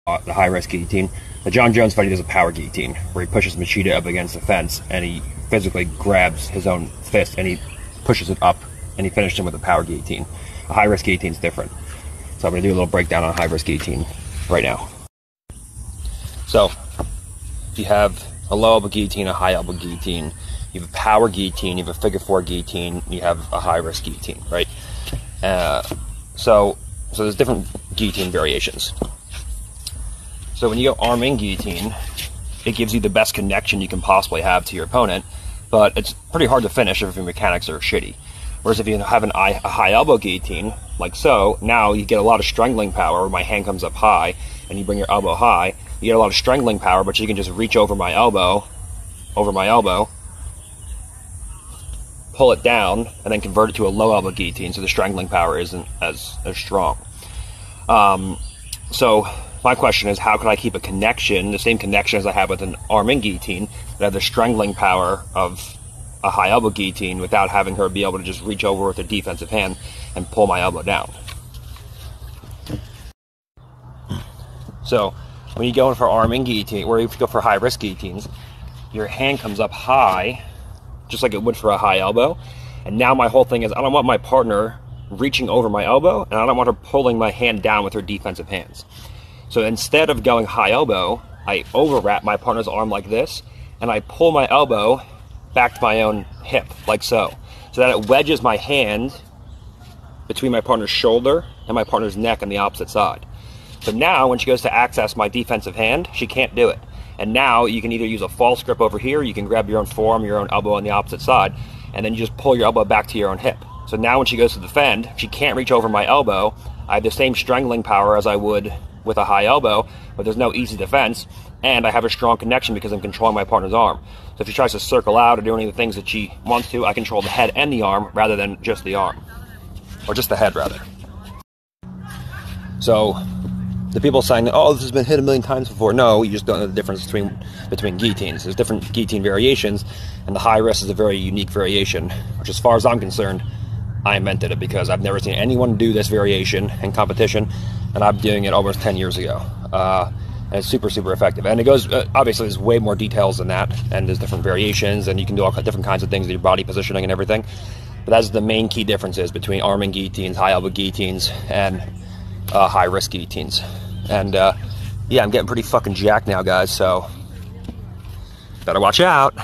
the high-risk guillotine. The John Jones fight, he does a power guillotine, where he pushes Machida up against the fence, and he physically grabs his own fist, and he pushes it up, and he finished him with a power guillotine. A high-risk guillotine is different. So I'm going to do a little breakdown on a high-risk guillotine right now. So, you have a low elbow guillotine, a high elbow guillotine, you have a power guillotine, you have a figure four guillotine, you have a high-risk guillotine, right? So there's different guillotine variations. So when you go arm-in guillotine, it gives you the best connection you can possibly have to your opponent, but it's pretty hard to finish if your mechanics are shitty. Whereas if you have a high elbow guillotine, like so, now you get a lot of strangling power where my hand comes up high, and you bring your elbow high. You get a lot of strangling power, but you can just reach over my elbow, pull it down, and then convert it to a low elbow guillotine, so the strangling power isn't as strong. So my question is, how can I keep a connection, the same connection as I have with an arm-in guillotine, that have the strangling power of a high elbow guillotine without having her be able to just reach over with her defensive hand and pull my elbow down? So when you go in for arm-in guillotine, or if you go for high-risk guillotines, your hand comes up high, just like it would for a high elbow. And now my whole thing is, I don't want my partner reaching over my elbow, and I don't want her pulling my hand down with her defensive hands. So instead of going high elbow, I overwrap my partner's arm like this, and I pull my elbow back to my own hip, like so. So that it wedges my hand between my partner's shoulder and my partner's neck on the opposite side. So now, when she goes to access my defensive hand, she can't do it. And now, you can either use a false grip over here, you can grab your own forearm, your own elbow on the opposite side, and then you just pull your elbow back to your own hip. So now when she goes to defend, she can't reach over my elbow. I have the same strangling power as I would with a high elbow, but there's no easy defense, and I have a strong connection because I'm controlling my partner's arm. So if she tries to circle out or do any of the things that she wants to, I control the head and the arm rather than just the arm. Or just the head, rather. So the people saying that, oh, this has been hit a million times before. No, you just don't know the difference between guillotines. There's different guillotine variations, and the high risk is a very unique variation, which, as far as I'm concerned, I invented it because I've never seen anyone do this variation in competition, and I'm doing it almost 10 years ago. And it's super, super effective. And it goes, obviously, there's way more details than that, and there's different variations, and you can do all different kinds of things with your body positioning and everything. But that's the main key differences between arm-in guillotines, high elbow guillotines, and high-risk guillotines. And yeah, I'm getting pretty fucking jacked now, guys, so better watch out.